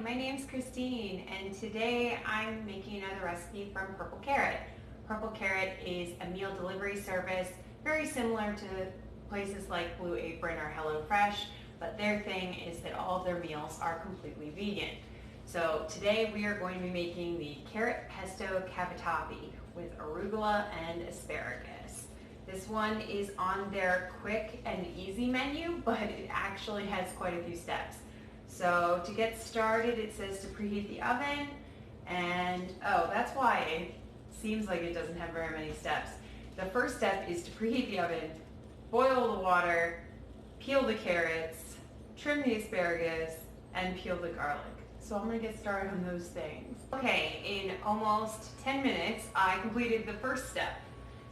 my name's Christine, and today I'm making another recipe from Purple Carrot. Purple Carrot is a meal delivery service, very similar to places like Blue Apron or HelloFresh, but their thing is that all of their meals are completely vegan. So today we are going to be making the carrot pesto cavatappi with arugula and asparagus. This one is on their quick and easy menu, but it actually has quite a few steps. So to get started, it says to preheat the oven, and oh, that's why it seems like it doesn't have very many steps. The first step is to preheat the oven, boil the water, peel the carrots, trim the asparagus, and peel the garlic. So I'm going to get started on those things. Okay, in almost 10 minutes, I completed the first step.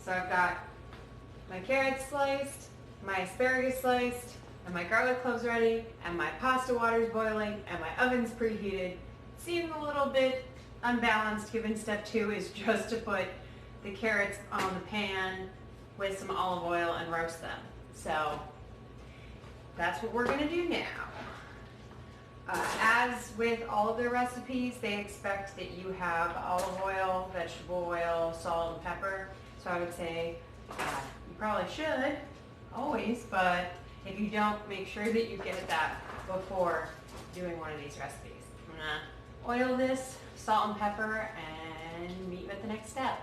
So I've got my carrots sliced, my asparagus sliced, and my garlic cloves ready, and my pasta water's boiling, and my oven's preheated. Seems a little bit unbalanced given step 2 is just to put the carrots on the pan with some olive oil and roast them. So that's what we're gonna do now. As with all of their recipes, they expect that you have olive oil, vegetable oil, salt, and pepper. So I would say you probably should, always, but if you don't, make sure that you get that before doing one of these recipes. I'm gonna oil this, salt and pepper, and meet you at the next step.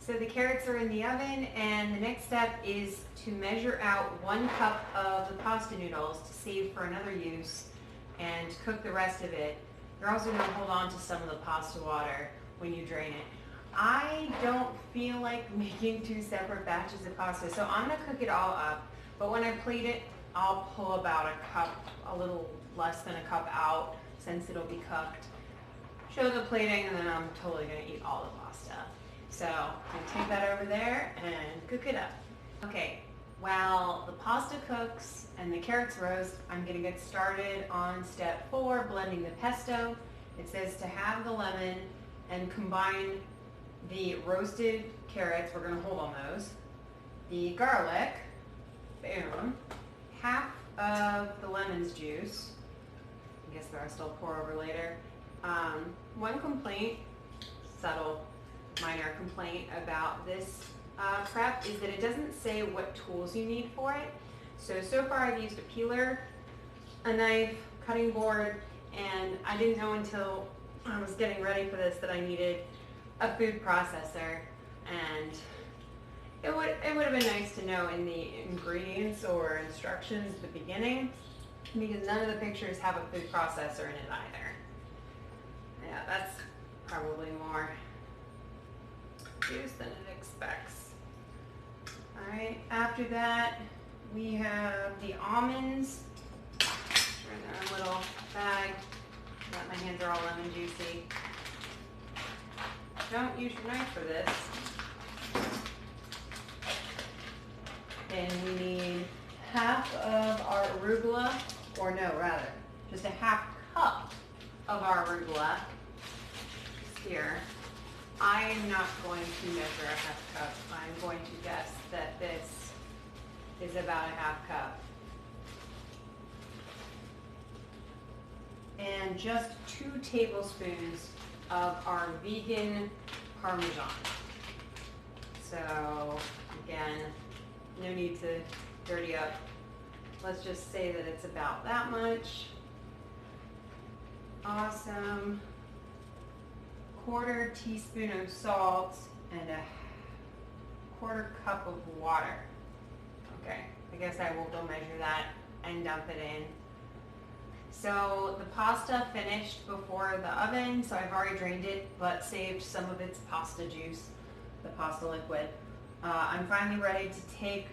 So the carrots are in the oven, and the next step is to measure out 1 cup of the pasta noodles to save for another use and cook the rest of it. You're also gonna hold on to some of the pasta water when you drain it. I don't feel like making 2 separate batches of pasta, so I'm gonna cook it all up. But when I plate it, I'll pull about a cup, a little less than a cup out, since it'll be cooked. Show the plating, and then I'm totally gonna eat all the pasta. So I'm gonna take that over there and cook it up. Okay, while the pasta cooks and the carrots roast, I'm gonna get started on step 4, blending the pesto. It says to have the lemon and combine the roasted carrots, we're gonna hold on those, the garlic, boom, half of the lemon's juice, I guess the rest I'll pour over later. One complaint, subtle, minor complaint about this prep is that it doesn't say what tools you need for it. So far I've used a peeler, a knife, cutting board, and I didn't know until I was getting ready for this that I needed a food processor, and it would have been nice to know in the ingredients or instructions at the beginning, because none of the pictures have a food processor in it either. Yeah, that's probably more juice than it expects. Alright, after that we have the almonds. They're in their little bag. My hands are all lemon juicy. Don't use your knife for this. And we need half of our arugula, or no, rather, just a half cup of our arugula. Just here. I am not going to measure a half cup. I'm going to guess that this is about a half cup. And just 2 tablespoons of our vegan Parmesan. So again, no need to dirty up. Let's just say that it's about that much. Awesome. 1/4 teaspoon of salt and a 1/4 cup of water. Okay, I guess I will go measure that and dump it in. So the pasta finished before the oven, so I've already drained it, but saved some of its pasta juice, the pasta liquid. I'm finally ready to take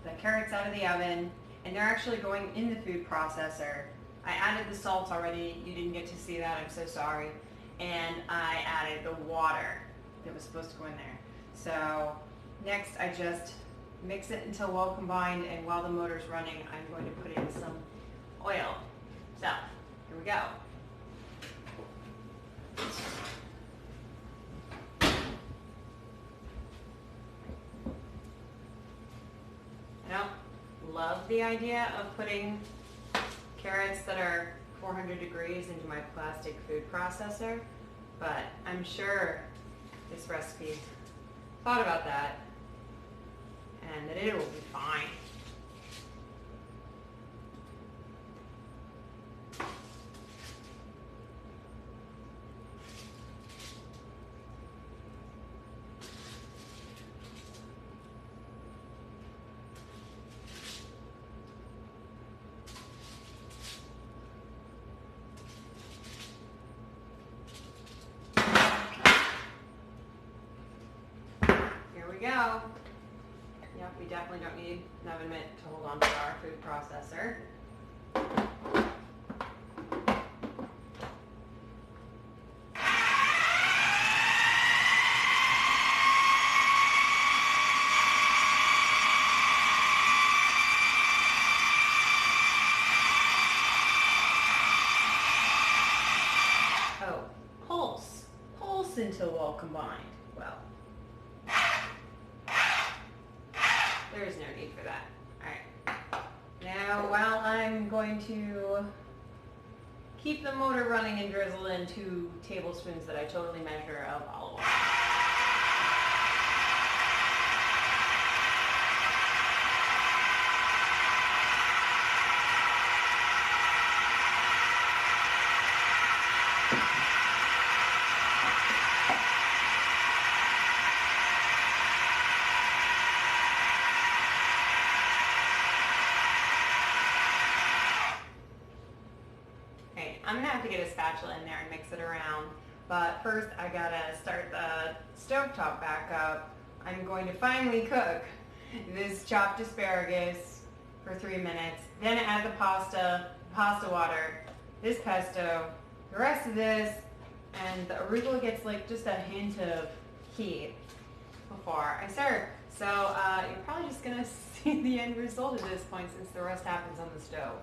the carrots out of the oven, and they're actually going in the food processor. I added the salt already. You didn't get to see that. I'm so sorry. And I added the water that was supposed to go in there. So next I just mix it until well combined, and while the motor's running, I'm going to put in some oil. So here we go. I don't love the idea of putting carrots that are 400 degrees into my plastic food processor, but I'm sure this recipe thought about that and that it will be fine. Go. Yep, we definitely don't need an oven mitt to hold on to our food processor. Oh, pulse. Pulse until all combined. Well, there's no need for that. Alright. Now, while I'm going to keep the motor running and drizzle in 2 tablespoons that I totally measure of olive oil. I'm gonna have to get a spatula in there and mix it around, but first I gotta start the stovetop back up. I'm going to finally cook this chopped asparagus for 3 minutes, then add the pasta water, this pesto, the rest of this, and the arugula gets like just a hint of heat before I serve. So you're probably just gonna see the end result at this point since the rest happens on the stove.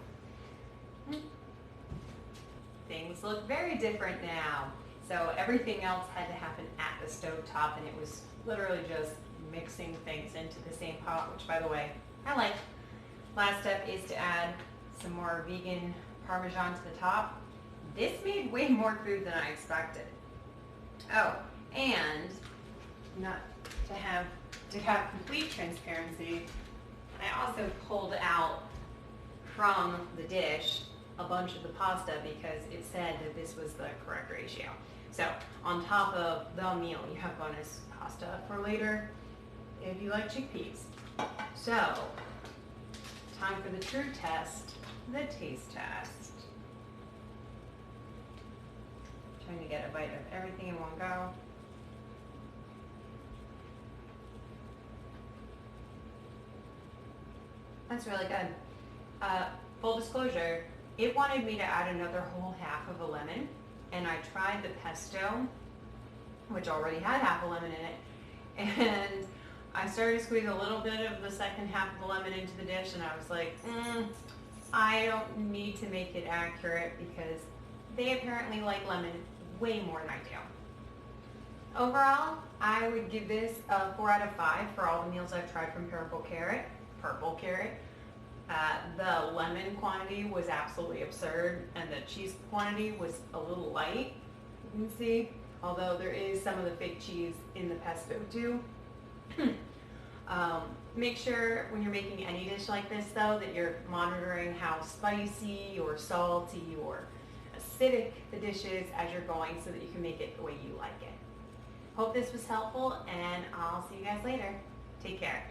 Things look very different now. So everything else had to happen at the stovetop, and it was literally just mixing things into the same pot, which by the way, I like. Last step is to add some more vegan Parmesan to the top. This made way more food than I expected. Oh, and not to have complete transparency, I also pulled out from the dish a bunch of the pasta because it said that this was the correct ratio. So on top of the meal, you have bonus pasta for later if you like chickpeas. So time for the true test, the taste test. Trying to get a bite of everything in one go. That's really good. Full disclosure, it wanted me to add another whole half of a lemon, and I tried the pesto, which already had half a lemon in it, and I started to squeeze a little bit of the second half of the lemon into the dish, and I was like, I don't need to make it accurate because they apparently like lemon way more than I do. Overall, I would give this a 4 out of 5 for all the meals I've tried from Purple Carrot. The lemon quantity was absolutely absurd, and the cheese quantity was a little light, you can see, although there is some of the fake cheese in the pesto too. Make sure when you're making any dish like this though that you're monitoring how spicy or salty or acidic the dish is as you're going so that you can make it the way you like it. Hope this was helpful, and I'll see you guys later. Take care.